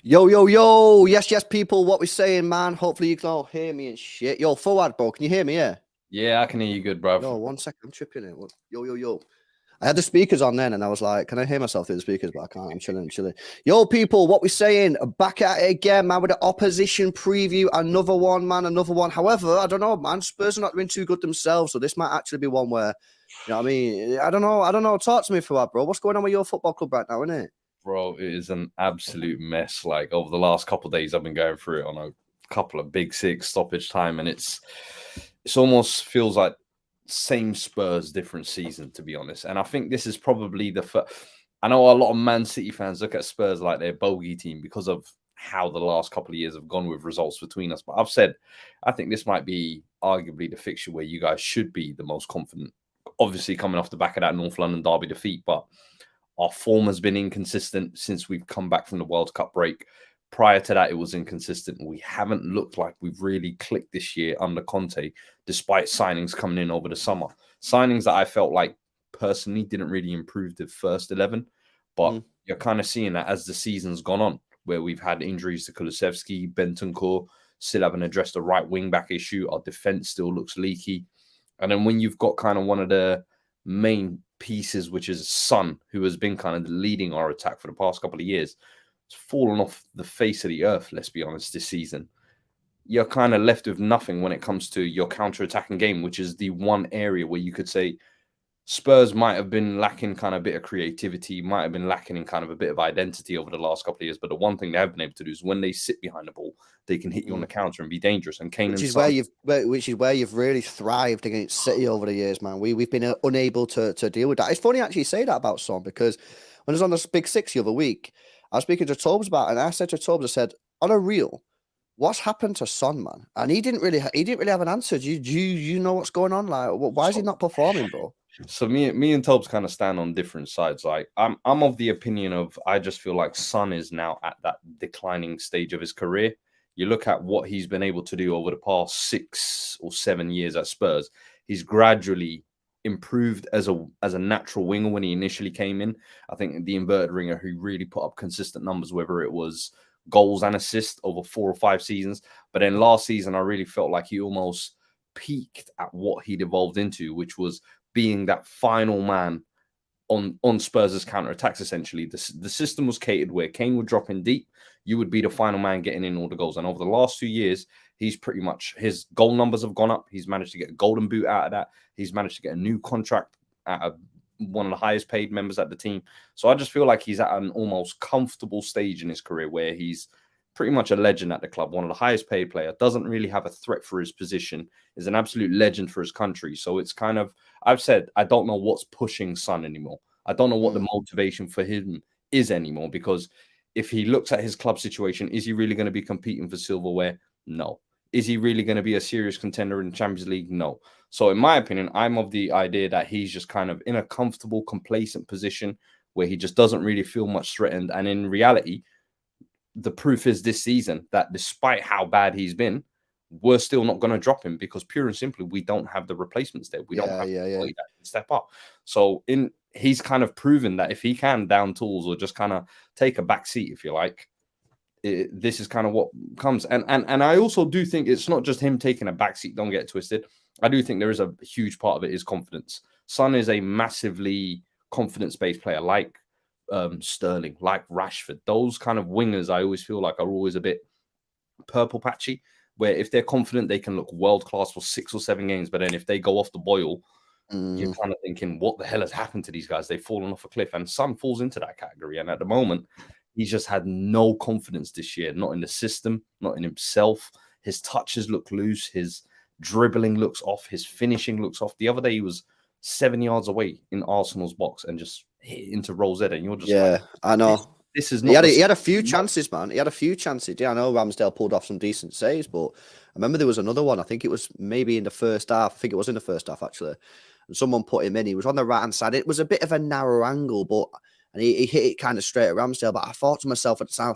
Yo, yo, yo. Yes, yes, people. What we saying, man? Hopefully you can all hear me and shit. Yo, forward, bro. Can you hear me? Yeah, I can hear you good, bro. Yo, 1 second. I'm tripping it. Yo, yo, yo. I had the speakers on then and I was like, can I hear myself through the speakers? But I can't. I'm chilling. Yo, people, what we saying? Back at it again, man, with the opposition preview. Another one, man. Another one. However, I don't know, man. Spurs are not doing too good themselves. So this might actually be one where, you know what I mean? I don't know. Talk to me for that, bro. What's going on with your football club right now, innit? Bro, it is an absolute mess. Like, over the last couple of days, I've been going through it on a couple of big six stoppage time, and it's almost feels like same Spurs, different season, to be honest. And I think this is probably the first. I know a lot of Man City fans look at Spurs like their bogey team because of how the last couple of years have gone with results between us. But I've said, I think this might be arguably the fixture where you guys should be the most confident. Obviously, coming off the back of that North London derby defeat, but our form has been inconsistent since we've come back from the World Cup break. Prior to that, it was inconsistent. We haven't looked like we've really clicked this year under Conte, despite signings coming in over the summer. Signings that I felt like personally didn't really improve the first 11. But you're kind of seeing that as the season's gone on, where we've had injuries to Kulusevski, Bentancur, still haven't addressed the right wing-back issue. Our defense still looks leaky. And then when you've got kind of one of the main pieces, which is Son, who has been kind of leading our attack for the past couple of years, it's fallen off the face of the earth, let's be honest, this season. You're kind of left with nothing when it comes to your counter-attacking game, which is the one area where you could say Spurs might have been lacking kind of a bit of creativity, might have been lacking in kind of a bit of identity over the last couple of years. But the one thing they have been able to do is when they sit behind the ball, they can hit you on the counter and be dangerous. And Kane, which is where you've really thrived against City over the years, man. We've been unable to deal with that. It's funny actually you say that about Son, because when I was on the Big Six the other week, I was speaking to Tobes about it, and I said to Tobes, I said, on a reel, what's happened to Son, man? And he didn't really have an answer. Do you know what's going on? Like, why is he not performing, bro? So me and Tobes kind of stand on different sides. Like, I'm of the opinion of, I just feel like Son is now at that declining stage of his career. You look at what he's been able to do over the past 6 or 7 years at Spurs. He's gradually improved as a natural winger when he initially came in. I think the inverted ringer who really put up consistent numbers, whether it was goals and assists over 4 or 5 seasons. But then last season, I really felt like he almost peaked at what he'd evolved into, which was being that final man on Spurs' counter-attacks, essentially. The system was catered where Kane would drop in deep, you would be the final man getting in all the goals. And over the last 2 years, he's pretty much, his goal numbers have gone up. He's managed to get a golden boot out of that. He's managed to get a new contract at one of the highest paid members at the team. So I just feel like he's at an almost comfortable stage in his career where he's pretty much a legend at the club, one of the highest paid player, doesn't really have a threat for his position, is an absolute legend for his country. So it's kind of, I've said, I don't know what's pushing Son anymore. I don't know what the motivation for him is anymore, because if he looks at his club situation, is he really going to be competing for silverware? No. Is he really going to be a serious contender in the Champions League? No. So in my opinion, I'm of the idea that he's just kind of in a comfortable, complacent position where he just doesn't really feel much threatened. And in reality, the proof is this season that despite how bad he's been, we're still not going to drop him because pure and simply, we don't have the replacements there. We don't have anybody that can step up. So he's kind of proven that if he can down tools or just kind of take a back seat, if you like, this is kind of what comes. And I also do think it's not just him taking a back seat. Don't get it twisted. I do think there is a huge part of it is confidence. Son is a massively confidence-based player, like Sterling, like Rashford. Those kind of wingers, I always feel like are always a bit purple patchy, where if they're confident, they can look world-class for 6 or 7 games. But then if they go off the boil, you're kind of thinking, what the hell has happened to these guys? They've fallen off a cliff. And Son falls into that category. And at the moment, he's just had no confidence this year, not in the system, not in himself. His touches look loose. His dribbling looks off. His finishing looks off. The other day, he was 7 yards away in Arsenal's box and just hit into Rosetta. And you're just like, I know. This is not. He had a few chances, man. He had a few chances. Yeah, I know Ramsdale pulled off some decent saves, but I remember there was another one. I think it was maybe in the first half. I think it was in the first half, actually. And someone put him in. He was on the right-hand side. It was a bit of a narrow angle, but and he hit it kind of straight at Ramsdale. But I thought to myself at the time,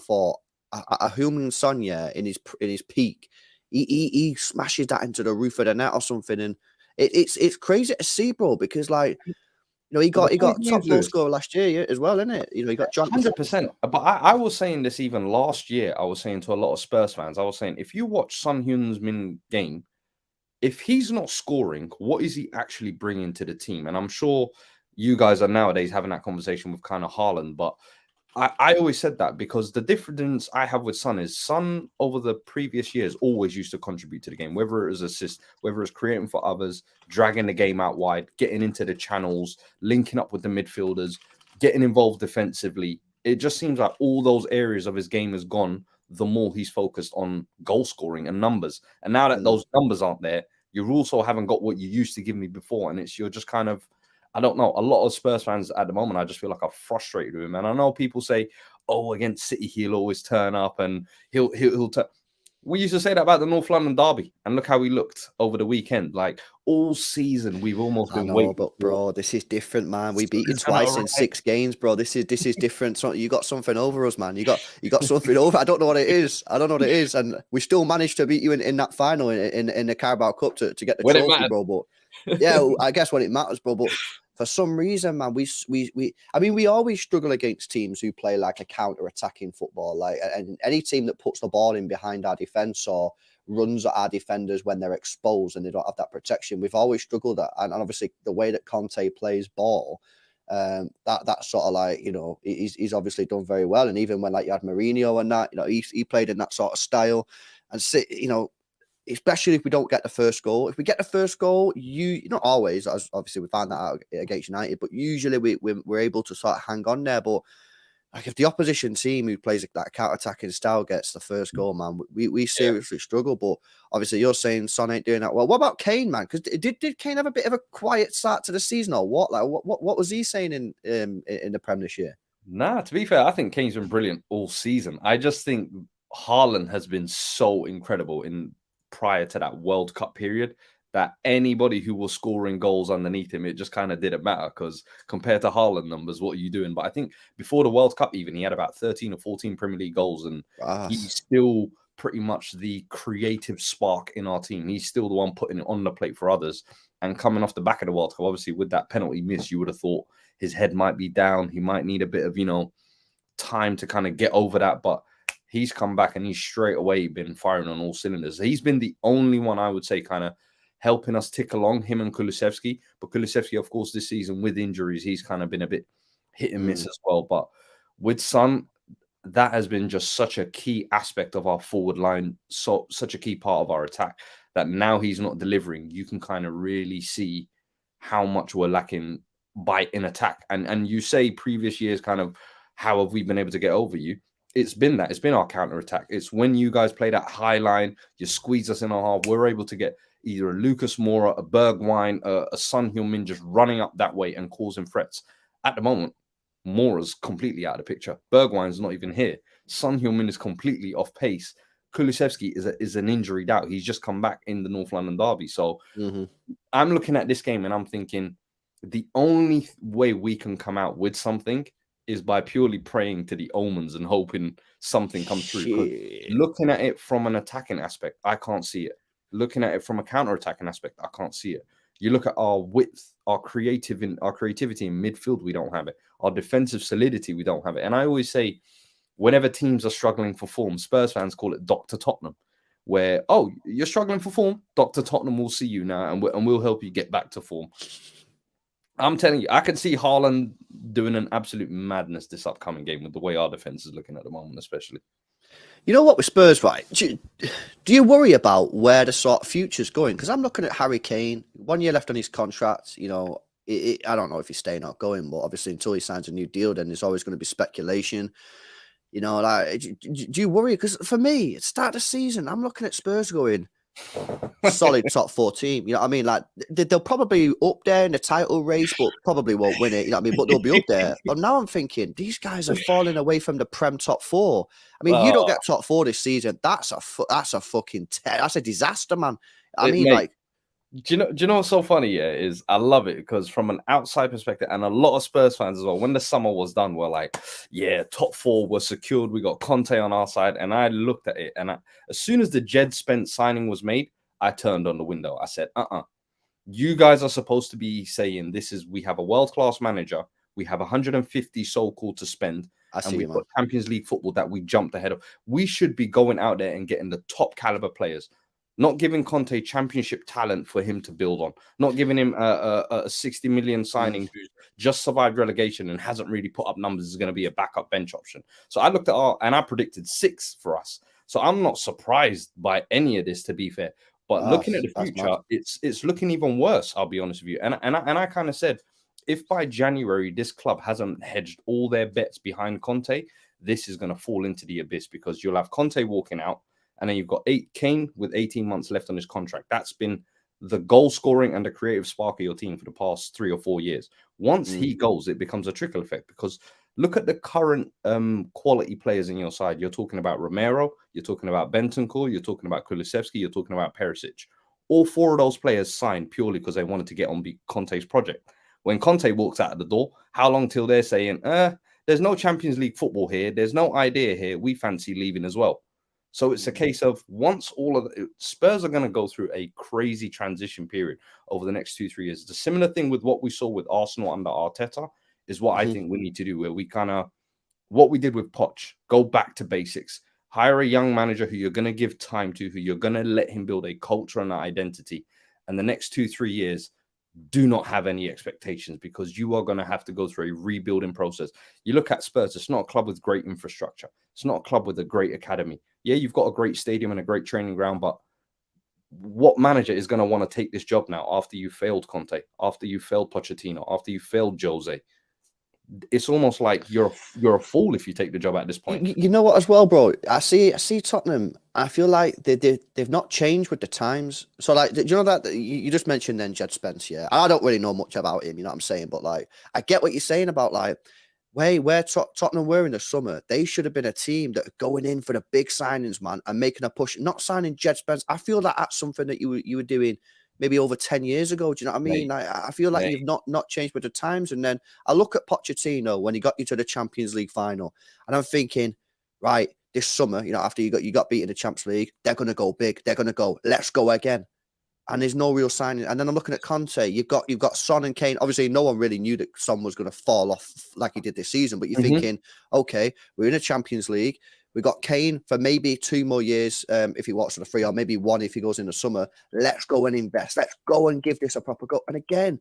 a Heung-min Son, in his peak, he smashes that into the roof of the net or something, and it's crazy to see, bro, because like. He got top goal scorer last year as well, isn't it? He got 100%. But I was saying this even last year. I was saying to a lot of Spurs fans, I was saying, if you watch Son Heung-min game, if he's not scoring, what is he actually bringing to the team? And I'm sure you guys are nowadays having that conversation with kind of Haaland, but I always said that because the difference I have with Son is Son over the previous years always used to contribute to the game, whether it was assist, whether it was creating for others, dragging the game out wide, getting into the channels, linking up with the midfielders, getting involved defensively. It just seems like all those areas of his game has gone, the more he's focused on goal scoring and numbers. And now that those numbers aren't there, you also haven't got what you used to give me before. And you're just kind of, I don't know. A lot of Spurs fans at the moment, I just feel like I'm frustrated with him. And I know people say, "Oh, against City, he'll always turn up and he'll turn." We used to say that about the North London derby, and look how he looked over the weekend. Like all season, we've almost been waiting. But bro, this is different, man. We beat you twice in 6 games, bro. This is different. So you got something over us, man. You got something over. I don't know what it is. And we still managed to beat you in that final in the Carabao Cup to get the trophy, bro. But yeah, I guess when it matters, bro. But for some reason, man, we always struggle against teams who play like a counter-attacking football, like, and any team that puts the ball in behind our defense or runs at our defenders when they're exposed and they don't have that protection. We've always struggled at, and obviously the way that Conte plays ball, that sort of like, he's obviously done very well. And even when like you had Mourinho and that, he played in that sort of style, and especially if we don't get the first goal. If we get the first goal, not always, as obviously we found that out against United, but usually we're able to sort of hang on there. But like if the opposition team who plays that counter-attacking style gets the first goal, man, we seriously struggle. But obviously you're saying Son ain't doing that well. What about Kane, man? Because did Kane have a bit of a quiet start to the season or what? Like what was he saying in the Prem this year? Nah, to be fair, I think Kane's been brilliant all season. I just think Haaland has been so incredible prior to that World Cup period that anybody who was scoring goals underneath him, it just kind of didn't matter because compared to Haaland numbers, what are you doing? But I think before the World Cup even, he had about 13 or 14 Premier League goals and he's still pretty much the creative spark in our team. He's still the one putting it on the plate for others. And coming off the back of the World Cup, obviously with that penalty miss, you would have thought his head might be down. He might need a bit of, time to kind of get over that. But he's come back and he's straight away been firing on all cylinders. He's been the only one, I would say, kind of helping us tick along, him and Kulusevski. But Kulusevski, of course, this season with injuries, he's kind of been a bit hit and miss as well. But with Son, that has been just such a key aspect of our forward line, such a key part of our attack, that now he's not delivering. You can kind of really see how much we're lacking in attack. And you say previous years kind of, how have we been able to get over you? It's been that. It's been our counter-attack. It's when you guys play that high line, you squeeze us in our half, we're able to get either a Lucas Moura, a Bergwijn, a Son Heung-min just running up that way and causing threats. At the moment, Moura's completely out of the picture. Bergwijn's not even here. Son Heung-min is completely off pace, Kulusevski is an injured out. He's just come back in the North London derby. So I'm looking at this game and I'm thinking the only way we can come out with something is by purely praying to the omens and hoping something comes through. 'Cause looking at it from an attacking aspect, I can't see it. Looking at it from a counter-attacking aspect, I can't see it. You look at our width, our creativity in midfield, we don't have it. Our defensive solidity, we don't have it. And I always say, whenever teams are struggling for form, Spurs fans call it Dr. Tottenham, where, oh, you're struggling for form, Dr. Tottenham will see you now and we'll help you get back to form. I'm telling you, I can see Haaland doing an absolute madness this upcoming game with the way our defense is looking at the moment, especially. You know what with Spurs, right? Do you worry about where the sort of future's going? Because I'm looking at Harry Kane, 1 year left on his contract. You know, I don't know if he's staying or going, but obviously until he signs a new deal, then there's always going to be speculation. You know, like, do you worry? Because for me, at the start of the season, I'm looking at Spurs going, solid top 4 team. You know what I mean? Like, they'll probably be up there in the title race, but probably won't win it. You know what I mean? But they'll be up there. But now I'm thinking, these guys are falling away from the Prem top 4. I mean, you don't get top 4 this season. That's a fucking that's a disaster, man. I mean, mate, like, do you know what's so funny? Yeah, is I love it because from an outside perspective, and a lot of Spurs fans as well, when the summer was done, we're like, yeah, top 4 was secured. We got Conte on our side, and I looked at it, and as soon as the Jed Spence signing was made, I turned on the window. I said, you guys are supposed to be saying we have a world-class manager, we have 150 so-called to spend, and we've got Champions League football that we jumped ahead of. We should be going out there and getting the top caliber players. Not giving Conte championship talent for him to build on. Not giving him a 60 million signing who's just survived relegation and hasn't really put up numbers is going to be a backup bench option. So I looked at I predicted 6 for us. So I'm not surprised by any of this, to be fair. But looking at the future, it's looking even worse, I'll be honest with you. And I kind of said, if by January this club hasn't hedged all their bets behind Conte, this is going to fall into the abyss because you'll have Conte walking out. And then you've got Kane with 18 months left on his contract. That's been the goal scoring and the creative spark of your team for the past 3 or 4 years. Once he goes, it becomes a trickle effect because look at the current quality players in your side. You're talking about Romero, you're talking about Bentancur, you're talking about Kulusevski, you're talking about Perisic. All 4 of those players signed purely because they wanted to get on Conte's project. When Conte walks out of the door, how long till they're saying, there's no Champions League football here, there's no idea here, we fancy leaving as well. So it's a case of once all of Spurs are going to go through a crazy transition period over the next 2-3 years. The similar thing with what we saw with Arsenal under Arteta is what I think we need to do, where we kind of what we did with Poch, go back to basics, hire a young manager who you're going to give time to, who you're going to let him build a culture and an identity. And the next 2-3 years, do not have any expectations because you are going to have to go through a rebuilding process. You look at Spurs, it's not a club with great infrastructure. It's not a club with a great academy. Yeah, you've got a great stadium and a great training ground, but what manager is going to want to take this job now after you failed Conte, after you failed Pochettino, after you failed Jose? It's almost like you're a fool if you take the job at this point. You know what, as well, bro? I see Tottenham. I feel like they've not changed with the times. So, like, do you know that you just mentioned then Jed Spence? Yeah, I don't really know much about him. You know what I'm saying? But like, I get what you're saying about like where Tottenham were in the summer. They should have been a team that are going in for the big signings, man, and making a push. Not signing Jed Spence. I feel like that's something that you were doing maybe over 10 years ago. Do you know what I mean? I feel like you've not changed with the times. And then I look at Pochettino when he got you to the Champions League final, and I'm thinking, right, this summer, you know, after you got beat in the Champions League, they're going to go big. They're going to go, let's go again. And there's no real signing. And then I'm looking at Conte. You've got Son and Kane. Obviously, no one really knew that Son was going to fall off like he did this season. But you're thinking, okay, we're in a Champions League. We got Kane for maybe 2 more years if he walks on the free, or maybe 1 if he goes in the summer. Let's go and invest. Let's go and give this a proper go. And again,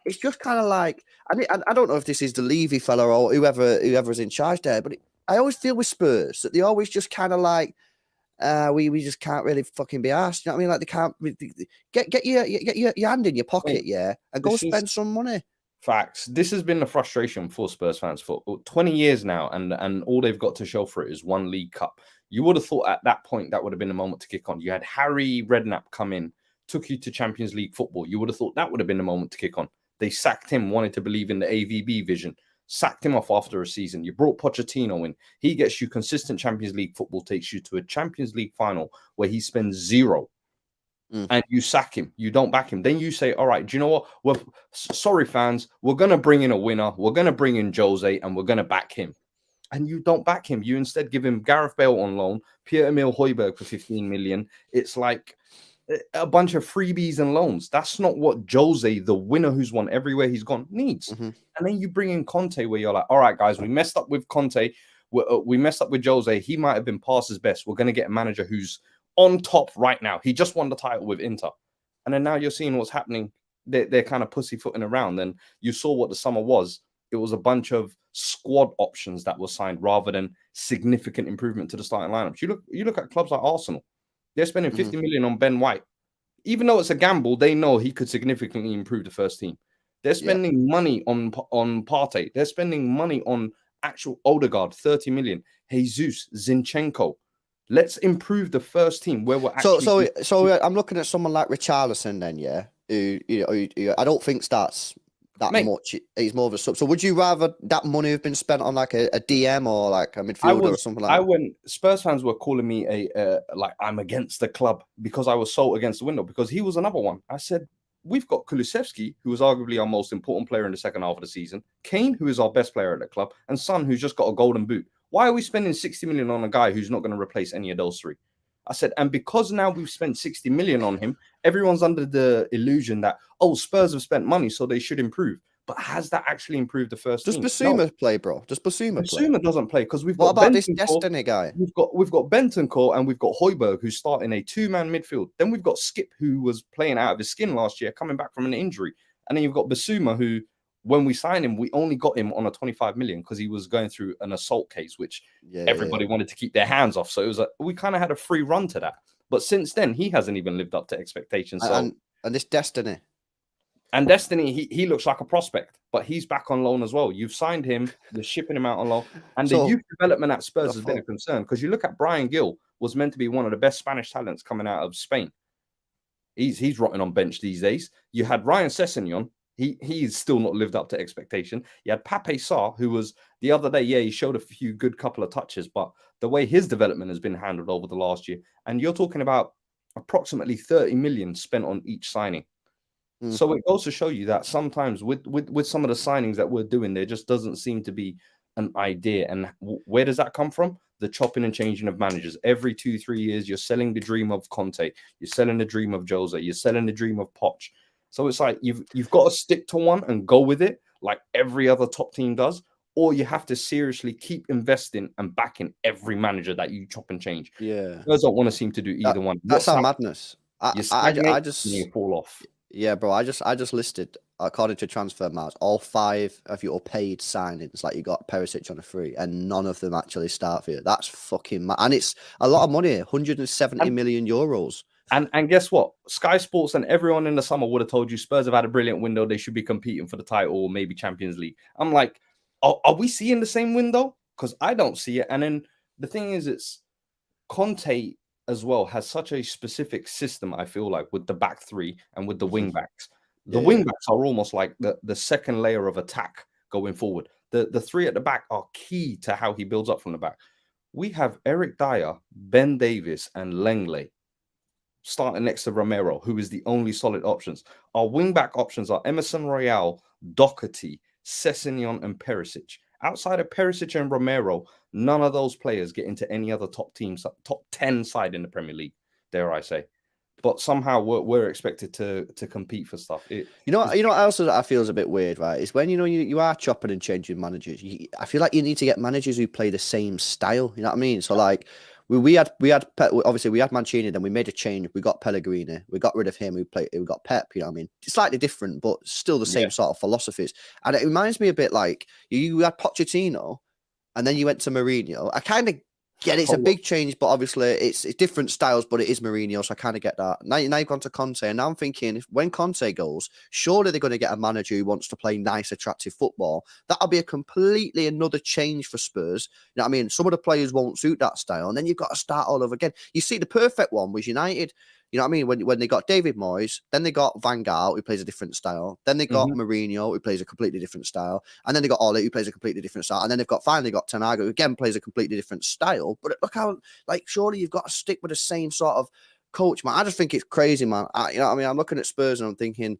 it's just kind of like, I don't know if this is the Levy fella or whoever's in charge there, but I always feel with Spurs that they always just kind of like, we just can't really fucking be asked. You know what I mean? Like, they can't get your hand in your pocket, and go spend some money. Facts. This has been a frustration for Spurs fans for 20 years now, and all they've got to show for it is 1 League Cup. You would have thought at that point that would have been the moment to kick on. You had Harry Redknapp come in, took you to Champions League football. You would have thought that would have been the moment to kick on. They sacked him, wanted to believe in the AVB vision. sacked him off after a season. You brought Pochettino in. He gets you consistent Champions League football, takes you to a Champions League final where he spends zero. And you sack him. You don't back him. Then you say, all right, do you know what? Well, sorry, fans. We're going to bring in a winner. We're going to bring in Jose and we're going to back him. And you don't back him. You instead give him Gareth Bale on loan, Pierre-Emile Højbjerg for 15 million. It's like a bunch of freebies and loans. That's not what Jose, the winner who's won everywhere he's gone, needs. And then you bring in Conte where you're like, all right, guys, we messed up with Conte. We messed up with Jose. He might have been past his best. We're going to get a manager who's on top right now. He just won the title with Inter. And then now you're seeing what's happening. They're kind of pussyfooting around. And you saw what the summer was. It was a bunch of squad options that were signed rather than significant improvement to the starting lineups. You look at clubs like Arsenal. They're spending 50 million on Ben White. Even though it's a gamble, they know he could significantly improve the first team. They're spending money on Partey. They're spending money on actual Odegaard, 30 million. Jesus, Zinchenko. Let's improve the first team where we're actually... So I'm looking at someone like Richarlison then, yeah? Who I don't think starts that much. He's more of a sub. So would you rather that money have been spent on like a DM or like a midfielder or something like that? Spurs fans were calling me like I'm against the club because I was so against the window because he was another one. I said, we've got Kulusevski, who was arguably our most important player in the second half of the season, Kane, who is our best player at the club, and Son, who's just got a golden boot. Why are we spending 60 million on a guy who's not going to replace any of those three? I said, and because now we've spent 60 million on him, everyone's under the illusion that, oh, Spurs have spent money, so they should improve. But has that actually improved the first team? Does Basuma play, bro? Does Basuma play? Basuma doesn't play because we've got... What about this Destiny guy? We've got Bentancur and we've got Højbjerg, who's starting a two-man midfield. Then we've got Skip, who was playing out of his skin last year, coming back from an injury. And then you've got Basuma, who, when we signed him, we only got him on a 25 million because he was going through an assault case, which everybody wanted to keep their hands off. So it was we kind of had a free run to that. But since then, he hasn't even lived up to expectations. And this Destiny. And Destiny, he looks like a prospect, but he's back on loan as well. You've signed him, you're shipping him out on loan. And the youth development at Spurs has been a concern because you look at Brian Gill, was meant to be one of the best Spanish talents coming out of Spain. He's rotting on bench these days. You had Ryan Sessegnon. He's still not lived up to expectation. You had Pape Sarr, who was the other day, he showed a few good couple of touches, but the way his development has been handled over the last year, and you're talking about approximately 30 million spent on each signing. So it goes to show you that sometimes with some of the signings that we're doing, there just doesn't seem to be an idea. And where does that come from? The chopping and changing of managers. Every 2-3 years, you're selling the dream of Conte. You're selling the dream of Jose. You're selling the dream of Poch. So it's like you've got to stick to one and go with it like every other top team does, or you have to seriously keep investing and backing every manager that you chop and change. Yeah. Spurs don't want to seem to do either one. That's our madness. I just fall off. Yeah, bro. I just listed, according to Transfer Marks, all 5 of your paid signings. Like you got Perisic on a free, and none of them actually start for you. That's fucking mad. And it's a lot of money, 170 million euros. And guess what? Sky Sports and everyone in the summer would have told you Spurs have had a brilliant window. They should be competing for the title or maybe Champions League. I'm like, are we seeing the same window? Because I don't see it. And then the thing is, it's Conte as well has such a specific system, I feel like, with the back three and with the wing backs. The wing backs are almost like the second layer of attack going forward. The three at the back are key to how he builds up from the back. We have Eric Dyer, Ben Davis, and Lenglet starting next to Romero, who is the only solid options. Our wing-back options are Emerson Royale, Doherty, Sessegnon, and Perisic. Outside of Perisic and Romero, none of those players get into any other top 10 side in the Premier League, dare I say. But somehow we're expected to compete for stuff. You know what else I feel is a bit weird, right? Is when you are chopping and changing managers. I feel like you need to get managers who play the same style. You know what I mean? So like we had obviously we had Mancini, then we made a change. We got Pellegrini, we got rid of him. We got Pep. You know what I mean? Slightly different, but still the same sort of philosophies. And it reminds me a bit like you had Pochettino, and then you went to Mourinho. I kind of get it's a big change, but obviously it's different styles, but it is Mourinho, so I kind of get that. Now you've gone to Conte, and now I'm thinking, when Conte goes, surely they're going to get a manager who wants to play nice, attractive football. That'll be a completely another change for Spurs. You know what I mean? Some of the players won't suit that style, and then you've got to start all over again. You see, the perfect one was United. You know what I mean? When they got David Moyes, then they got Van Gaal, who plays a different style. Then they got Mourinho, who plays a completely different style. And then they got Ole, who plays a completely different style. And then they've finally got Ten Hag, who again plays a completely different style. But look how, like, surely you've got to stick with the same sort of coach, man. I just think it's crazy, man. You know what I mean? I'm looking at Spurs and I'm thinking,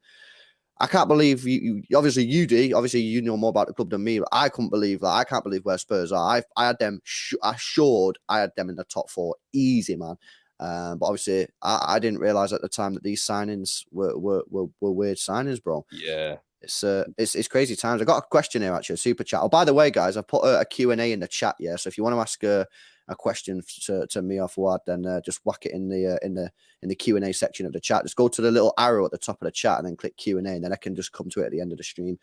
I can't believe you obviously you do. Obviously, you know more about the club than me, but I couldn't believe that. I can't believe where Spurs are. I had them, I had them in the top 4. Easy, man. But obviously, I didn't realize at the time that these signings were weird signings, bro. Yeah. It's crazy times. I got a question here, actually, a super chat. Oh, by the way, guys, I put a Q&A in the chat, yeah. So if you want to ask a question to me or Fuad, then just whack it in the Q&A section of the chat. Just go to the little arrow at the top of the chat and then click Q&A, and then I can just come to it at the end of the stream.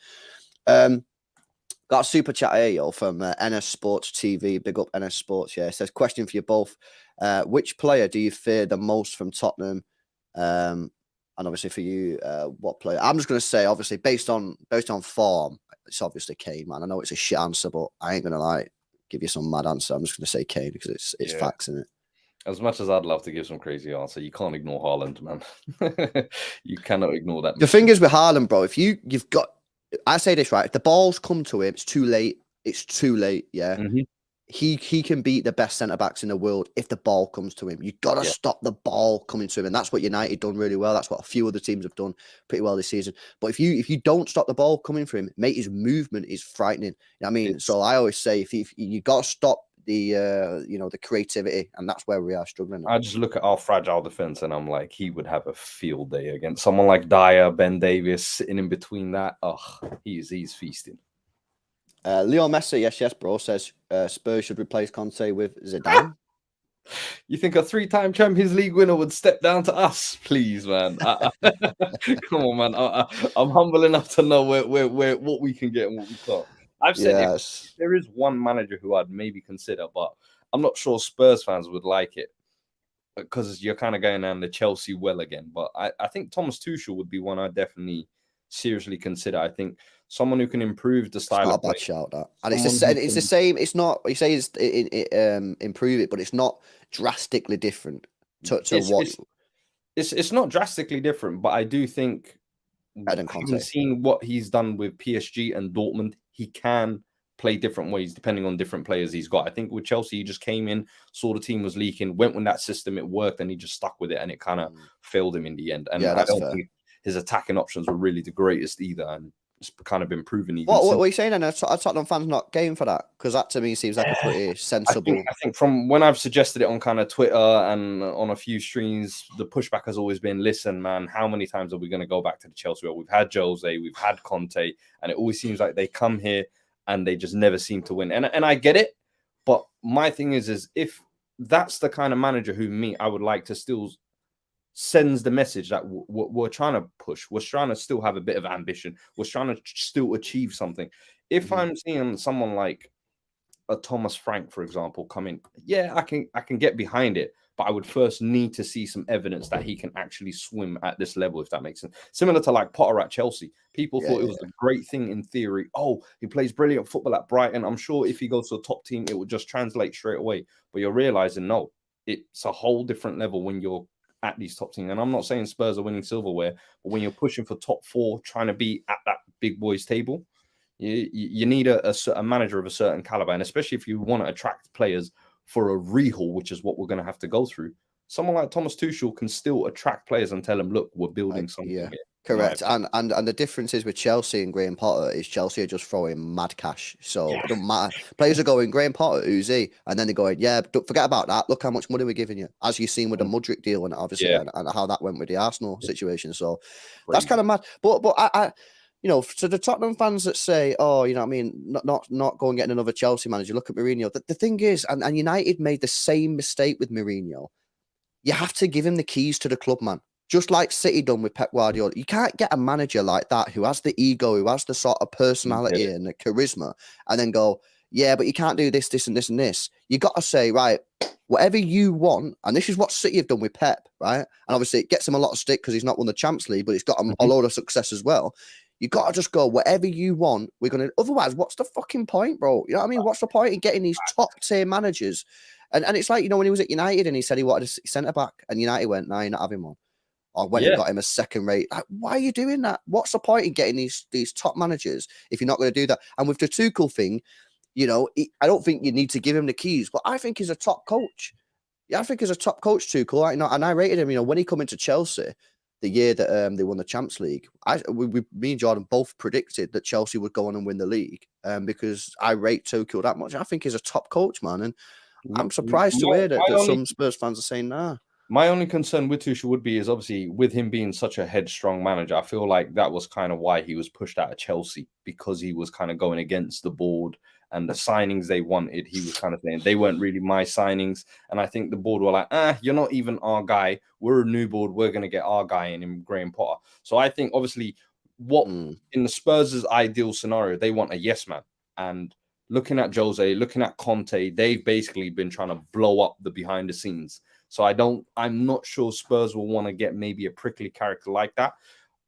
Got a super chat here, yo, from NS Sports TV. Big up NS Sports, yeah. It says, question for you both. Which player do you fear the most from Tottenham? And obviously for you, what player? I'm just going to say, obviously, based on form, it's obviously Kane, man. I know it's a shit answer, but I ain't going to give you some mad answer. I'm just going to say Kane because it's facts, in it. As much as I'd love to give some crazy answer, you can't ignore Haaland, man. You cannot ignore that. The thing is with Haaland, bro, if you've got, I say this right, if the balls come to him, it's too late. It's too late, yeah. He can beat the best centre-backs in the world if the ball comes to him. You've got to stop the ball coming to him. And that's what United done really well. That's what a few other teams have done pretty well this season. But if you don't stop the ball coming for him, mate, his movement is frightening. You know what I mean? So I always say, if you got to stop the the creativity, and that's where we are struggling. I just look at our fragile defense, and I'm like, he would have a field day against someone like Dyer, Ben Davies, sitting in between that. Oh, he's feasting. Leo Messi, yes, bro, says Spurs should replace Conte with Zidane. You think a 3-time Champions League winner would step down to us? Please, man. Come on, man. I'm humble enough to know where what we can get and what we can't. I've said if there is one manager who I'd maybe consider, but I'm not sure Spurs fans would like it because you're kind of going down the Chelsea well again. But I think Thomas Tuchel would be one I'd definitely seriously consider. I think someone who can improve the style. It's not a bad shout, that. And it's the same. It's not, you say it's improve it, but it's not drastically different to what. It's not drastically different, but I do think, having seen what he's done with PSG and Dortmund, he can play different ways depending on different players he's got. I think with Chelsea, he just came in, saw the team was leaking, went with that system, it worked, and he just stuck with it, and it kind of failed him in the end. And I don't think his attacking options were really the greatest either, and it's kind of been proven. What are you saying then? Are Tottenham fans not game for that? Because that to me seems like a pretty sensible. I think from when I've suggested it on kind of Twitter and on a few streams, the pushback has always been, listen, man, how many times are we going to go back to the Chelsea? Well, we've had Jose, we've had Conte, and it always seems like they come here and they just never seem to win. And I get it, but my thing is if that's the kind of manager I would like to still sends the message that we're trying to push. We're trying to still have a bit of ambition. We're trying to still achieve something. If I'm seeing someone like a Thomas Frank, for example, come in, I can get behind it, but I would first need to see some evidence that he can actually swim at this level, if that makes sense. Similar to like Potter at Chelsea. People thought it was a great thing in theory. Oh, he plays brilliant football at Brighton. I'm sure if he goes to a top team, it would just translate straight away. But you're realizing, no, it's a whole different level when you're at these top teams. And I'm not saying Spurs are winning silverware, but when you're pushing for top 4, trying to be at that big boys table, you need a manager of a certain caliber. And especially if you want to attract players for a rehaul, which is what we're going to have to go through, someone like Thomas Tuchel can still attract players and tell them, look, we're building something here. Correct. Right. And the difference is with Chelsea and Graham Potter is Chelsea are just throwing mad cash. So it doesn't matter. Players are going, Graham Potter, who's he? And then they're going, don't forget about that. Look how much money we're giving you. As you've seen with the Mudryk deal and obviously and how that went with the Arsenal situation. So that's kind of mad. But I to the Tottenham fans that say, oh, you know what I mean, not go and get another Chelsea manager, look at Mourinho. The thing is, and United made the same mistake with Mourinho. You have to give him the keys to the club, man. Just like City done with Pep Guardiola. You can't get a manager like that who has the ego, who has the sort of personality and the charisma, and then go, but you can't do this, this, and this, and this. You got to say, right, whatever you want, and this is what City have done with Pep, right? And obviously it gets him a lot of stick because he's not won the Champions League, but he's got a lot of success as well. You got to just go, whatever you want, we're going to... Otherwise, what's the fucking point, bro? You know what I mean? What's the point in getting these top-tier managers And it's like, when he was at United and he said he wanted a centre back, and United went, "No, you're not having one." Or went and got him a second rate. Like, why are you doing that? What's the point in getting these top managers if you're not going to do that? And with the Tuchel thing, I don't think you need to give him the keys, but I think he's a top coach. Yeah, I think he's a top coach, Tuchel. And I rated him. When he come into Chelsea, the year that they won the Champions League, me and Jordan both predicted that Chelsea would go on and win the league. Because I rate Tuchel that much. I think he's a top coach, man. And I'm surprised to hear that some Spurs fans are saying, nah. My only concern with Tuchel would be is obviously with him being such a headstrong manager, I feel like that was kind of why he was pushed out of Chelsea, because he was kind of going against the board and the signings they wanted. He was kind of saying they weren't really my signings. And I think the board were like, you're not even our guy. We're a new board. We're going to get our guy in Graham Potter. So I think obviously in the Spurs' ideal scenario, they want a yes man. And looking at Jose, looking at Conte, they've basically been trying to blow up the behind the scenes. So I'm not sure Spurs will want to get maybe a prickly character like that.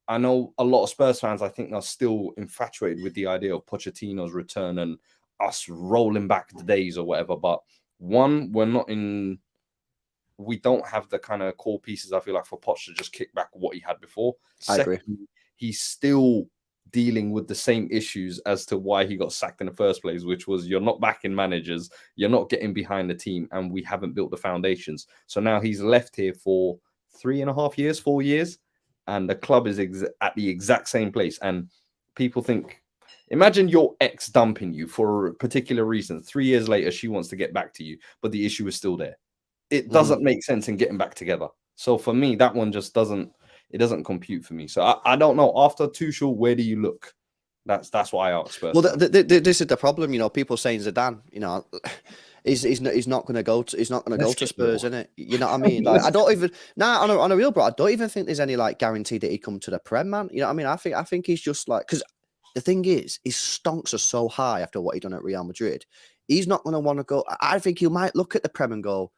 I know a lot of Spurs fans, I think, are still infatuated with the idea of Pochettino's return and us rolling back the days or whatever. But one, we don't have the kind of core pieces, I feel like, for Poch to just kick back what he had before. I agree. He's still dealing with the same issues as to why he got sacked in the first place, which was you're not backing managers, you're not getting behind the team, and we haven't built the foundations. So now he's left here for 3.5 years, 4 years, and the club is at the exact same place. And people think, imagine your ex dumping you for a particular reason. 3 years later, she wants to get back to you, but the issue is still there. It doesn't make sense in getting back together. So for me, that one just doesn't compute for me. So I don't know. After Tuchel, where do you look? That's what I ask first. Well, this is the problem. People saying Zidane, he's not going to go to Spurs, isn't it? You know what I mean? Like, I don't even on a real bro. I don't even think there's any like guarantee that he come to the Prem, man. You know what I mean? I think he's just like, because the thing is, his stonks are so high after what he done at Real Madrid. He's not going to want to go. I think he might look at the Prem and go,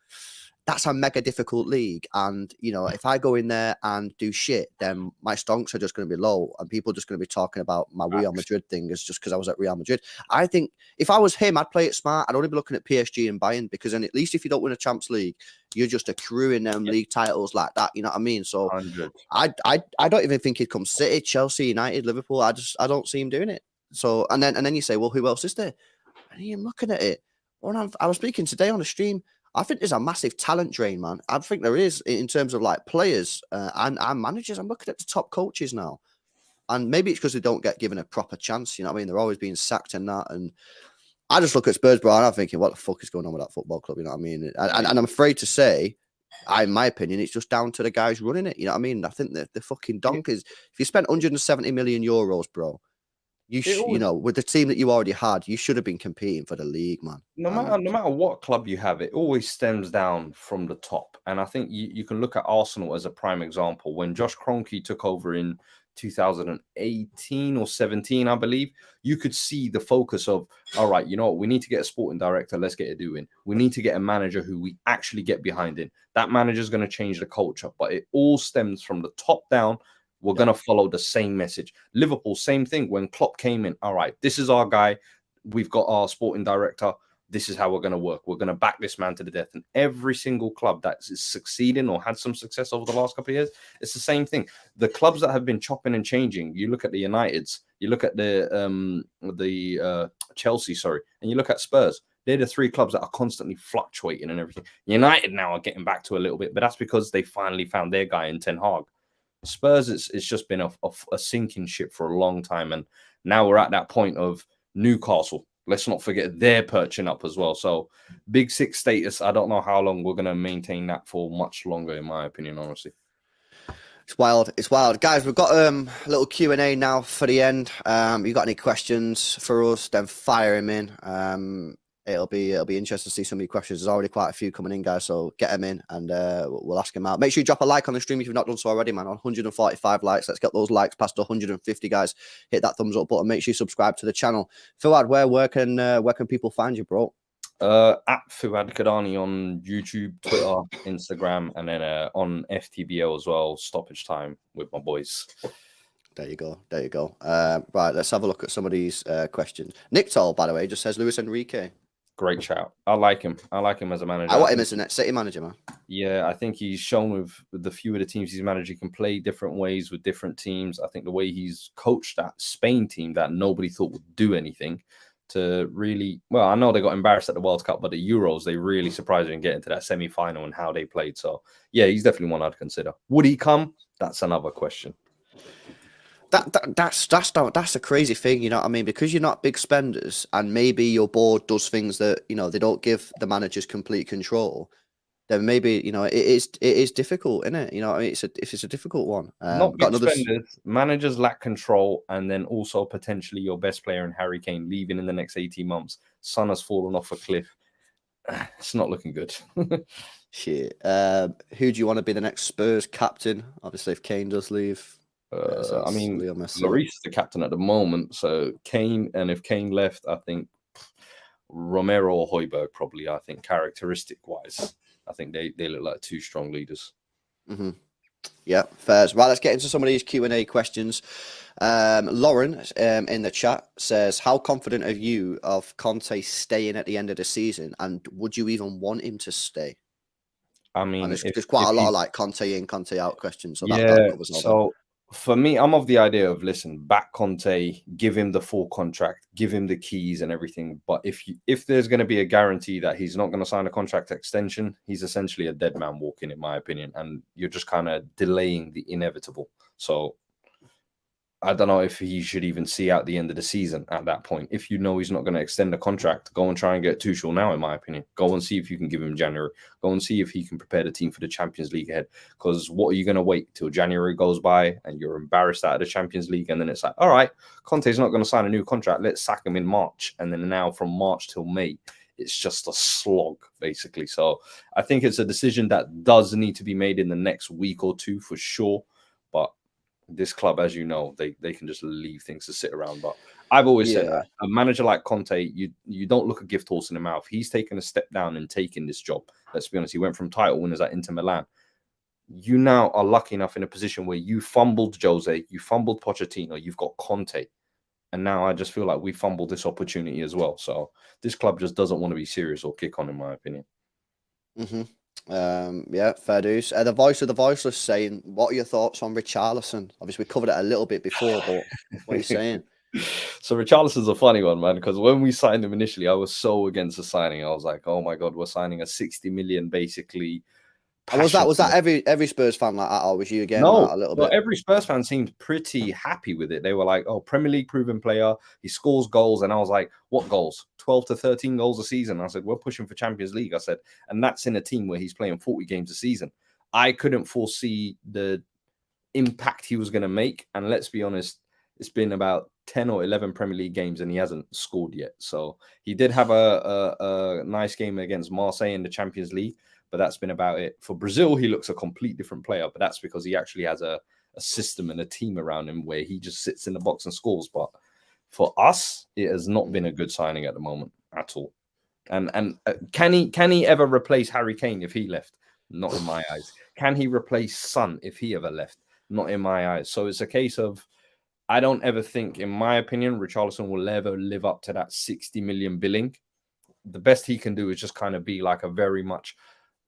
that's a mega difficult league. And, if I go in there and do shit, then my stonks are just going to be low. And people are just going to be talking about my Real Madrid thing is just because I was at Real Madrid. I think if I was him, I'd play it smart. I'd only be looking at PSG and Bayern, because then at least if you don't win a Champions League, you're just accruing them league titles like that. You know what I mean? So 100. I don't even think he'd come City, Chelsea, United, Liverpool. I don't see him doing it. So, and then you say, well, who else is there? And you're looking at it. I was speaking today on the stream. I think there's a massive talent drain, man. I think there is in terms of like players and managers. I'm looking at the top coaches now, and maybe it's because they don't get given a proper chance. You know what I mean? They're always being sacked and that. And I just look at Spurs, bro, and I'm thinking, what the fuck is going on with that football club? You know what I mean? And I'm afraid to say, in my opinion, it's just down to the guys running it. You know what I mean? I think the fucking donkeys. If you spent 170 million euros, bro, with the team that you already had, you should have been competing for the league, man. No matter what club you have, it always stems down from the top. And I think you can look at Arsenal as a prime example. When Josh Kroenke took over in 2018 or 17, I believe, you could see the focus of, all right, you know what, we need to get a sporting director. Let's get it doing. We need to get a manager who we actually get behind in. That manager is going to change the culture, but it all stems from the top down. We're going to follow the same message. Liverpool, same thing. When Klopp came in, all right, this is our guy. We've got our sporting director. This is how we're going to work. We're going to back this man to the death. And every single club that is succeeding or had some success over the last couple of years, it's the same thing. The clubs that have been chopping and changing, you look at the Uniteds, you look at the Chelsea, and you look at Spurs. They're the three clubs that are constantly fluctuating and everything. United now are getting back to a little bit, but that's because they finally found their guy in Ten Hag. Spurs, it's just been a sinking ship for a long time. And now we're at that point of Newcastle. Let's not forget they're perching up as well. So Big Six status, I don't know how long we're going to maintain that for, much longer, in my opinion, honestly. It's wild. It's wild. Guys, we've got a little Q&A now for the end. You got any questions for us, then fire them in. It'll be interesting to see some of your questions. There's already quite a few coming in, guys, so get them in and we'll ask them out. Make sure you drop a like on the stream if you've not done so already, man. On 145 likes, let's get those likes past 150, guys. Hit that thumbs up button. Make sure you subscribe to the channel. Fuad, where can people find you, bro? At Fuad Kadani on YouTube, Twitter, Instagram, and then on FTBO as well, Stoppage Time with my boys. There you go. Right, let's have a look at some of these questions. Nick Toll, by the way, just says Luis Enrique. great shout. I like him. I like him as a manager. I want him as the next City manager, man. Yeah, I think he's shown with the few of the teams he's managed, he can play different ways with different teams. I think the way he's coached that Spain team that nobody thought would do anything to really, well, I know they got embarrassed at the World Cup, but the Euros, they really surprised me in getting to that semi-final and how they played. So, yeah, he's definitely one I'd consider. Would he come? That's another question. That's the crazy thing, you know what I mean? Because you're not big spenders, and maybe your board does things that, you know, they don't give the managers complete control. Then maybe, you know, it is difficult, isn't it? You know what I mean? It's a difficult one. Not Got big another. spenders, managers lack control, and then also potentially your best player in Harry Kane leaving in the next 18 months. Son has fallen off a cliff. It's not looking good. Shit. Who do you want to be the next Spurs captain? Obviously, if Kane does leave. I mean, Leo Messi. Lloris is the captain at the moment, so Kane, and if Kane left, I think Romero or Højbjerg probably, I think, characteristic-wise, I think they look like two strong leaders. Mm-hmm. Yeah, fair. Right, let's get into some of these Q&A questions. Lauren in the chat says, how confident are you of Conte staying at the end of the season, and would you even want him to stay? I mean, there's quite a lot of like Conte in, Conte out questions. So yeah, that covers all so for me, I'm of the idea of, listen, back Conte, give him the full contract, give him the keys and everything. But if there's going to be a guarantee that he's not going to sign a contract extension, he's essentially a dead man walking, in my opinion. And you're just kind of delaying the inevitable. So I don't know if he should even see out the end of the season at that point. If you know he's not going to extend the contract, go and try and get Tuchel now, in my opinion. Go and see if you can give him January. Go and see if he can prepare the team for the Champions League ahead. Because what are you going to wait till January goes by and you're embarrassed out of the Champions League? And then it's like, all right, Conte's not going to sign a new contract. Let's sack him in March. And then now from March till May, it's just a slog, basically. So I think it's a decision that does need to be made in the next week or two for sure. But this club, as you know, they can just leave things to sit around. But I've always said that a manager like Conte, you don't look a gift horse in the mouth. He's taken a step down and taken this job. Let's be honest. He went from title winners at Inter Milan. You now are lucky enough in a position where you fumbled Jose, you fumbled Pochettino, you've got Conte. And now I just feel like we fumbled this opportunity as well. So this club just doesn't want to be serious or kick on, in my opinion. Mm-hmm. Yeah, fair dues. The voice of the voiceless saying, what are your thoughts on Richarlison? Obviously, we covered it a little bit before, but what are you saying? So Richarlison's a funny one, man, because when we signed him initially, I was so against the signing. I was like, oh my God, we're signing a 60 million, basically. And was that every Spurs fan like that, or was you again No, a little bit? Every Spurs fan seemed pretty happy with it. They were like, oh, Premier League proven player. He scores goals. And I was like, what goals? 12 to 13 goals a season. I said, we're pushing for Champions League. I said, and that's in a team where he's playing 40 games a season. I couldn't foresee the impact he was going to make. And let's be honest, it's been about 10 or 11 Premier League games and he hasn't scored yet. So he did have a nice game against Marseille in the Champions League, but that's been about it. For Brazil, he looks a complete different player, but that's because he actually has a system and a team around him where he just sits in the box and scores. But for us, it has not been a good signing at the moment at all. And can he ever replace Harry Kane if he left? Not in my eyes. Can he replace Son if he ever left? Not in my eyes. So it's a case of, I don't ever think, in my opinion, Richarlison will ever live up to that 60 million billing. The best he can do is just kind of be like a very much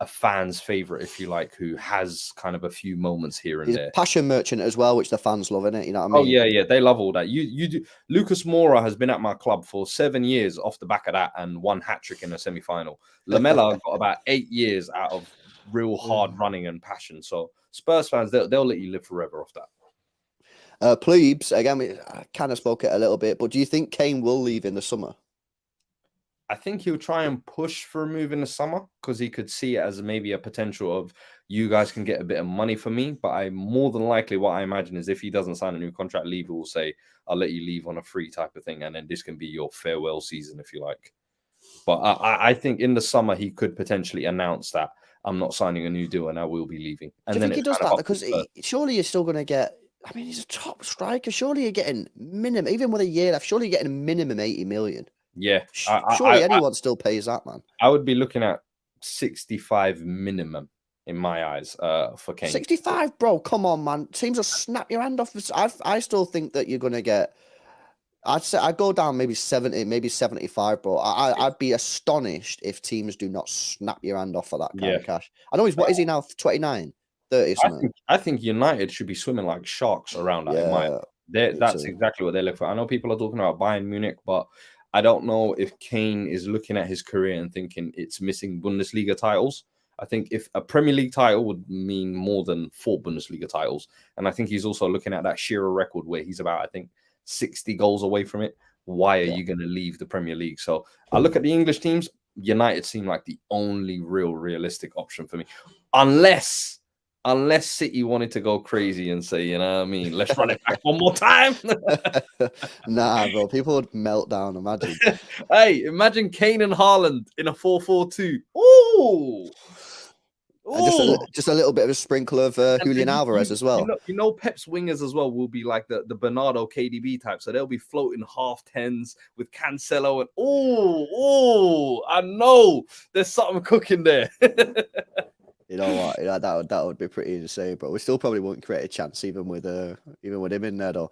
a fan's favorite, if you like, who has kind of a few moments here and there. Passion merchant as well, which the fans love, innit? You know what I mean? Oh yeah, they love all that. You do. Lucas Moura has been at my club for 7 years off the back of that and won hat-trick in a semi-final. Lamella got about 8 years out of real hard running and passion. So Spurs fans, they'll let you live forever off that. Plebes, again, I kind of spoke it a little bit, but do you think Kane will leave in the summer? I think he'll try and push for a move in the summer because he could see it as maybe a potential of, you guys can get a bit of money for me. But I more than likely, what I imagine is if he doesn't sign a new contract, Levy will say, I'll let you leave on a free type of thing. And then this can be your farewell season, if you like. But I think in the summer, he could potentially announce that I'm not signing a new deal and I will be leaving. And do you then think he does that? Because surely you're still going to get, I mean, he's a top striker. Surely you're getting minimum, even with a year left, surely you're getting minimum 80 million. Yeah. Surely anyone still pays that, man. I would be looking at 65 minimum in my eyes for Kane. 65, bro. Come on, man. Teams will snap your hand off. I still think that you're going to get I'd say I'd go down maybe 70, maybe 75, bro. I'd be astonished if teams do not snap your hand off for that kind Yeah. of cash. I know what is he now? 29, 30 or something. I think United should be swimming like sharks around that. In my Yeah, that's exactly what they look for. I know people are talking about Bayern Munich, but I don't know if Kane is looking at his career and thinking it's missing Bundesliga titles. I think if a Premier League title would mean more than 4 Bundesliga titles, and I think he's also looking at that Shearer record where he's about, I think, 60 goals away from it. Why are you going to leave the Premier League? So I look at the English teams. United seem like the only real realistic option for me, unless City wanted to go crazy and say, you know what I mean, let's run it back one more time. Nah, bro, people would melt down. Imagine. Hey, imagine Kane and Haaland in a 4-4-2. Ooh. And just a little bit of a sprinkle of Julian Alvarez as well. You know, Pep's wingers as well will be like the Bernardo KDB type. So they'll be floating half tens with Cancelo and I know there's something cooking there. You know what? Yeah, that would be pretty insane, bro. We still probably wouldn't create a chance even with him in there though.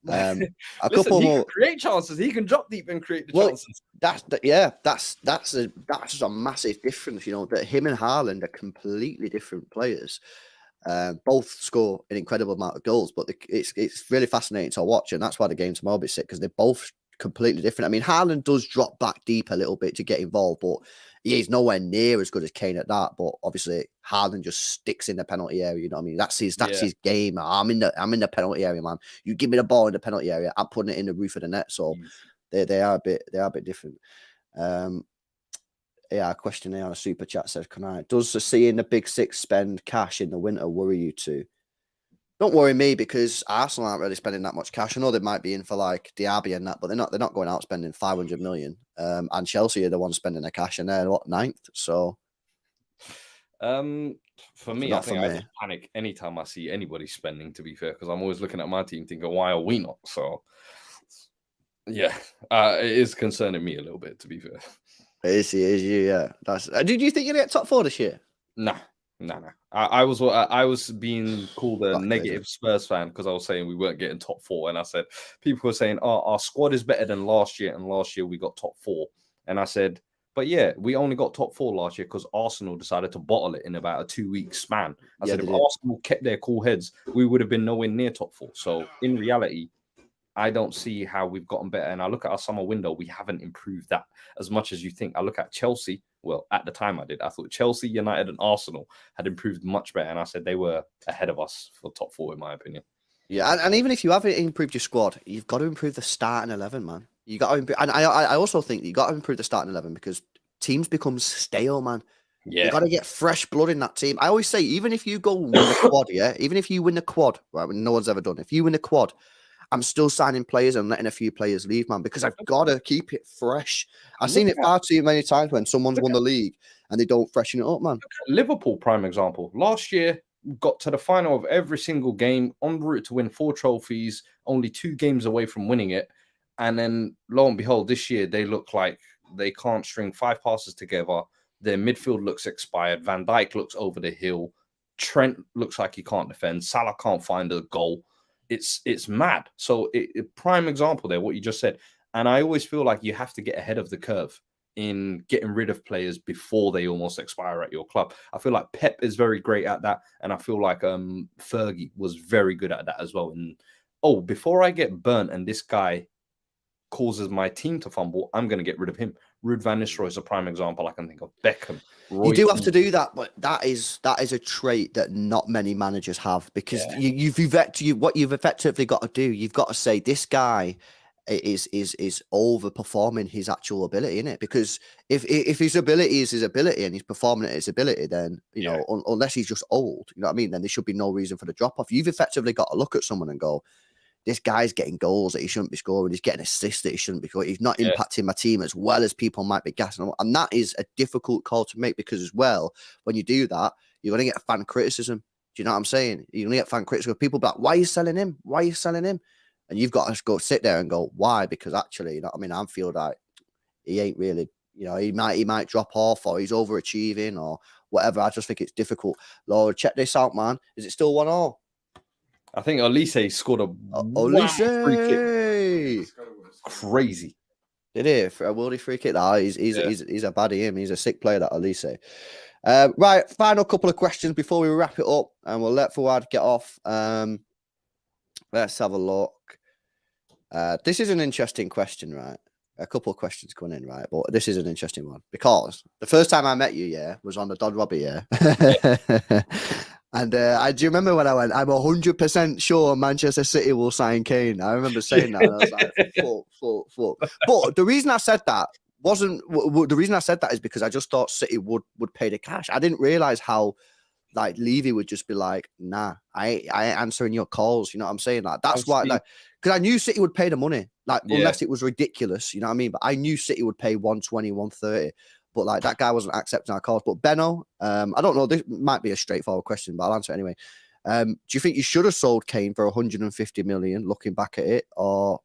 Listen, he can create chances. He can drop deep and create the chances. That's a massive difference. You know that him and Haaland are completely different players. Both score an incredible amount of goals, but it's really fascinating to watch, and that's why the game tomorrow will be sick because they're both completely different. I mean, Haaland does drop back deep a little bit to get involved, but he's nowhere near as good as Kane at that. But obviously, Haaland just sticks in the penalty area. You know what I mean? That's his game. I'm in the penalty area, man. You give me the ball in the penalty area, I'm putting it in the roof of the net. So they are a bit different. A question here on a super chat says, does seeing the big six spend cash in the winter worry you too? Don't worry me because Arsenal aren't really spending that much cash. I know they might be in for like Diaby and that, but they're not going out spending 500 million. And Chelsea are the ones spending the cash, and they're what, 9th? So, for me, I think I just panic anytime I see anybody spending. To be fair, because I'm always looking at my team thinking, why are we not? So, yeah, it is concerning me a little bit. To be fair, it is you. Yeah, that's. Did you think you'd get top 4 this year? Nah. I was being called a negative Spurs fan because I was saying we weren't getting top 4, and I said people were saying, "Oh, our squad is better than last year, and last year we got top 4." And I said, "But yeah, we only got top 4 last year because Arsenal decided to bottle it in about a 2-week span." I said, if Arsenal kept their cool heads, we would have been nowhere near top 4. So in reality, I don't see how we've gotten better. And I look at our summer window, we haven't improved that as much as you think. I look at Chelsea. Well, at the time I did. I thought Chelsea, United, and Arsenal had improved much better. And I said they were ahead of us for top 4, in my opinion. Yeah, and even if you haven't improved your squad, you've got to improve the starting 11, man. You got to improve. And I also think you got to improve the starting 11 because teams become stale, man. Yeah. You got to get fresh blood in that team. I always say, even if you go win the quad, even if you win the quad, right, no one's ever done. If you win the quad, I'm still signing players and letting a few players leave, man, because I've got to keep it fresh. I've seen it far too many times when someone's won the league and they don't freshen it up, man. Liverpool, prime example. Last year, got to the final of every single game, en route to win 4 trophies, only 2 games away from winning it. And then, lo and behold, this year, they look like they can't string 5 passes together. Their midfield looks expired. Van Dijk looks over the hill. Trent looks like he can't defend. Salah can't find a goal. It's mad. So prime example there, what you just said. And I always feel like you have to get ahead of the curve in getting rid of players before they almost expire at your club. I feel like Pep is very great at that. And I feel like Fergie was very good at that as well. And before I get burnt and this guy causes my team to fumble, I'm going to get rid of him. Ruud van Nistelrooy is a prime example. I can think of Beckham. You do have to do that, but that is a trait that not many managers have because what you've effectively got to do. You've got to say this guy is overperforming his actual ability, isn't it? Because if his ability is his ability and he's performing at his ability, then you know unless he's just old, you know what I mean. Then there should be no reason for the drop off. You've effectively got to look at someone and go, this guy's getting goals that he shouldn't be scoring. He's getting assists that he shouldn't be scoring. He's not impacting my team as well as people might be gassing. And that is a difficult call to make because as well, when you do that, you're going to get fan criticism. Do you know what I'm saying? You're going to get fan criticism. People be like, why are you selling him? Why are you selling him? And you've got to go sit there and go, why? Because actually, you know what I mean? I feel like he ain't really, you know, he might drop off or he's overachieving or whatever. I just think it's difficult. Lord, check this out, man. Is it still 1-1? I think Olise scored a Olise. crazy. Did he? For a worldie free kick? Nah, he's a baddie, him. He's a sick player, that Elise. Right, final couple of questions before we wrap it up, and we'll let Fuad get off. Let's have a look. This is an interesting question, right? A couple of questions coming in, right? But this is an interesting one because the first time I met you, was on the Don Robbie, And do you remember when I went, I'm 100% sure Manchester City will sign Kane? I remember saying that, and I was like, fuck. But the reason I said that is because I just thought City would pay the cash. I didn't realize how, like, Levy would just be like, nah, I ain't answering your calls. You know what I'm saying? Like, that's why, like, because I knew City would pay the money, like, unless it was ridiculous. You know what I mean? But I knew City would pay 120, 130. But like that guy wasn't accepting our calls. But Benno, I don't know. This might be a straightforward question, but I'll answer it anyway. Do you think you should have sold Kane for 150 million? Looking back at it, or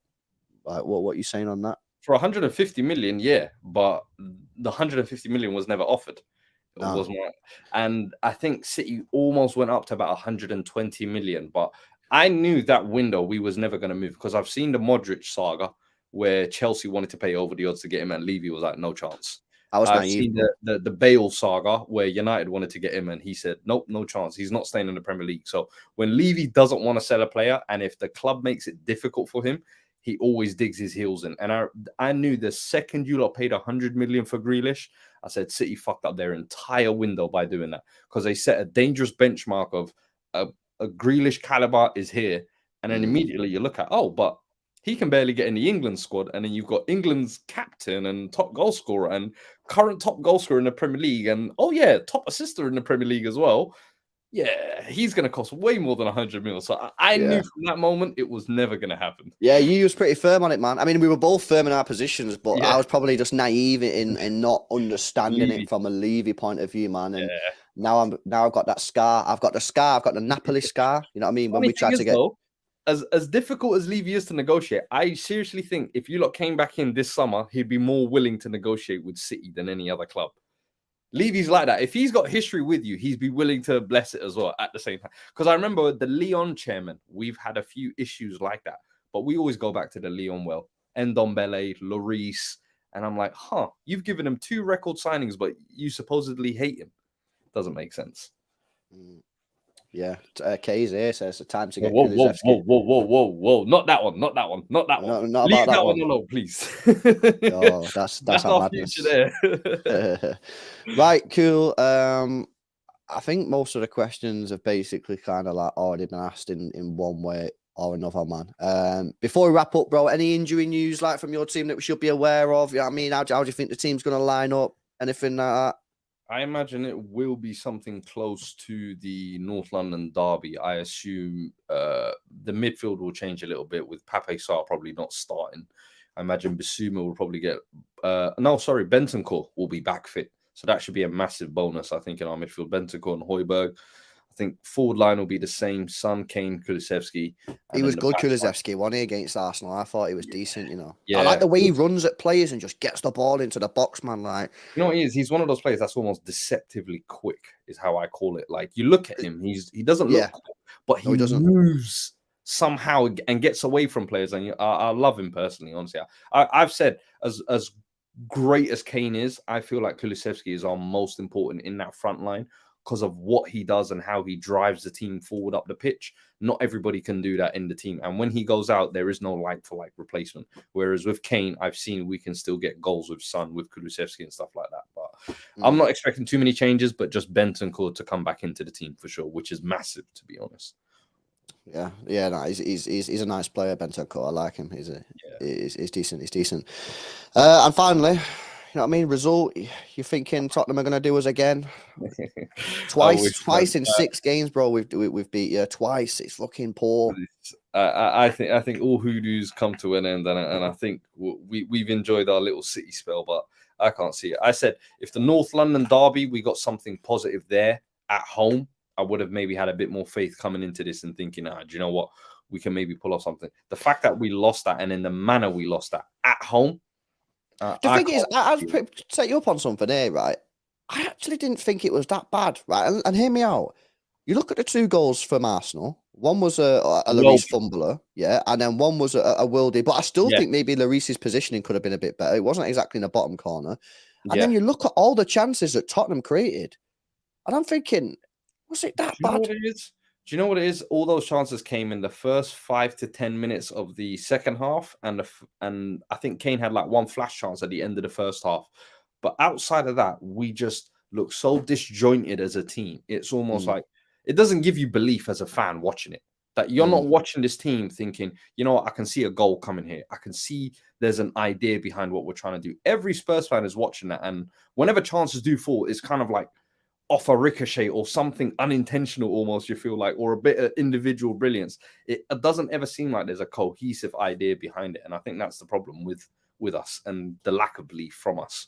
like, what are you saying on that? For 150 million, yeah, but the 150 million was never offered. It wasn't, and I think City almost went up to about 120 million. But I knew that window we was never going to move because I've seen the Modric saga where Chelsea wanted to pay over the odds to get him, and Levy was like, no chance. I've seen the Bale saga where United wanted to get him and he said, nope, no chance. He's not staying in the Premier League. So when Levy doesn't want to sell a player and if the club makes it difficult for him, he always digs his heels in. And I knew the second you lot paid 100 million for Grealish, I said City fucked up their entire window by doing that because they set a dangerous benchmark of a Grealish caliber is here. And then immediately you look at, but he can barely get in the England squad. And then you've got England's captain and top goal scorer and current top goal scorer in the Premier League. And, top assister in the Premier League as well. Yeah, he's going to cost way more than 100 mil. So I knew from that moment it was never going to happen. Yeah, you was pretty firm on it, man. I mean, we were both firm in our positions, but I was probably just naive in not understanding it from a Levy point of view, man. And now I've got that scar. I've got the scar. I've got the Napoli scar. You know what I mean? When we tried to get... As difficult as Levy is to negotiate, I seriously think if you lot came back in this summer, he'd be more willing to negotiate with City than any other club. Levy's like that. If he's got history with you, he'd be willing to bless it as well at the same time. Because I remember the Lyon chairman, we've had a few issues like that, but we always go back to the Lyon well. Ndombele, Lloris, and I'm like, you've given him 2 record signings, but you supposedly hate him. Doesn't make sense. Yeah, Kay's here, so it's a time to get whoa, not that one. Not Leave that one alone, please. That's our madness. There. Right, cool. I think most of the questions have basically kind of like already been asked in one way or another, man. Before we wrap up, bro, any injury news like from your team that we should be aware of? You know what I mean? How do you think the team's going to line up? Anything like that? I imagine it will be something close to the North London derby. I assume the midfield will change a little bit with Pape Sarr probably not starting. I imagine Bissouma will probably get... Bentancur will be back fit. So that should be a massive bonus, I think, in our midfield. Bentancur and Højbjerg. I think forward line will be the same. Son, Kane, Kulusevski. He was good, Kulusevski, wasn't he, against Arsenal? I thought he was decent, you know. Yeah. I like the way he runs at players and just gets the ball into the box, man. Like, you know what he is? He's one of those players that's almost deceptively quick, is how I call it. Like, you look at him, he doesn't look quick, but he moves somehow and gets away from players. And I love him personally, honestly. I've said, as great as Kane is, I feel like Kulusevski is our most important in that front line, because of what he does and how he drives the team forward up the pitch. Not everybody can do that in the team. And when he goes out, there is no like-for-like replacement. Whereas with Kane, I've seen we can still get goals with Son, with Kulusevski and stuff like that. But I'm not expecting too many changes, but just Bentancur to come back into the team for sure, which is massive, to be honest. No, he's a nice player, Bentancur. I like him. He's decent. He's decent. And finally... You know what I mean? Result, you thinking Tottenham are going to do us again? Twice in 6 games, bro. We've beat you twice. It's fucking poor. I think all hoodoos come to an end, and I think we've enjoyed our little City spell, but I can't see it. I said if the North London derby we got something positive there at home, I would have maybe had a bit more faith coming into this and thinking, do you know what? We can maybe pull off something. The fact that we lost that and in the manner we lost that at home. The thing is, I'll set you up on something here, right? I actually didn't think it was that bad, right? And hear me out. You look at the 2 goals from Arsenal, One was a Well, Lloris fumbler, yeah, and then one was a Wildy. But I still yeah, think maybe Lloris's positioning could have been a bit better. It wasn't exactly in the bottom corner. And then yeah. you look at all the chances that Tottenham created, and I'm thinking, was it that Do you know bad? what it is? Do you know what it is? All those chances came in the first 5 to 10 minutes of the second half, and I think Kane had like one flash chance at the end of the first half. But outside of that, we just look so disjointed as a team. It's almost Mm, like it doesn't give you belief as a fan watching it. That you're mm, not watching this team thinking, you know what, I can see a goal coming here. I can see there's an idea behind what we're trying to do. Every Spurs fan is watching that, and whenever chances do fall, it's kind of like off a ricochet or something unintentional, almost, you feel like, or a bit of individual brilliance. It doesn't ever seem like there's a cohesive idea behind it, and I think that's the problem with us and the lack of belief from us.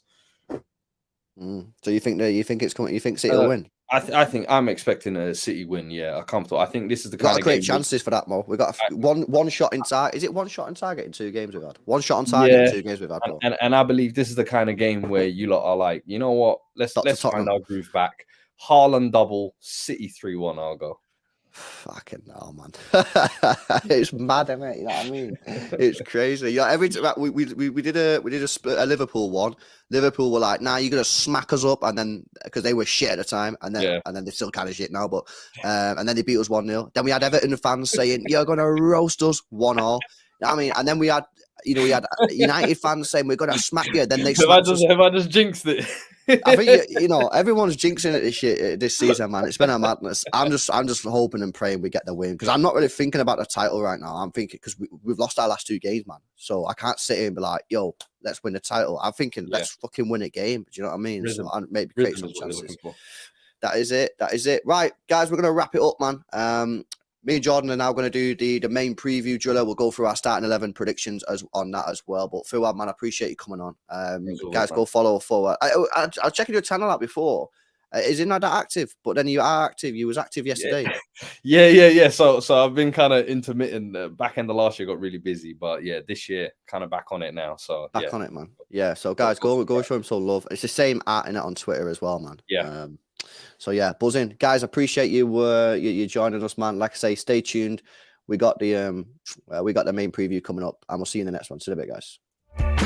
So you think it's coming? You think City will uh, win? I think I'm expecting a City win. Yeah, a comfortable. I think this is the We've got kind to of create game chances for that, Mo. We got one shot in target. Is it one shot on target in 2 games we've had? One shot on target in yeah, 2 games we've had, bro. and I believe this is the kind of game where you lot are like, you know what, Dr. let's find Tottenham. our groove back. Haaland double, City 3-1. I'll go. Fucking hell, man. It's mad, isn't it? You know what I mean? It's crazy. Yeah, every time we did a Liverpool one. Liverpool were like, "Nah, you're gonna smack us up," and then because they were shit at the time, and Yeah. then they're still kind of shit now, but and then they beat us 1-0. Then we had Everton fans saying, "You're gonna roast us 1-0." You know what I mean? And then we had United fans saying, "We're gonna smack you." Then they smacked us. Have I just jinxed it? I think everyone's jinxing it this season, man. It's been a madness. I'm just hoping and praying we get the win because I'm not really thinking about the title right now. I'm thinking because we've lost our last 2 games, man. So I can't sit here and be like, "Yo, let's win the title." I'm thinking, let's fucking win a game. Do you know what I mean? Rhythm. So maybe create Rhythm some is what you're chances. looking for. That is it. That is it. Right, guys, we're gonna wrap it up, man. Me and Jordan are now going to do the main preview driller. We'll go through our starting 11 predictions on that as well. But Phil, man, I appreciate you coming on. Guys, go follow forward. I was checking your channel out before. Is it not that active? But then you are active. You was active yesterday. Yeah. So I've been kind of intermittent. Back end of last year got really busy, but yeah, this year kind of back on it now. So back on it, man. Yeah. So guys, go show him some love. It's the same art in it on Twitter as well, man. Yeah. So yeah, buzzing, guys. Appreciate you you joining us, man. Like I say, stay tuned. We got the main preview coming up, and we'll see you in the next one. See you in a bit, guys.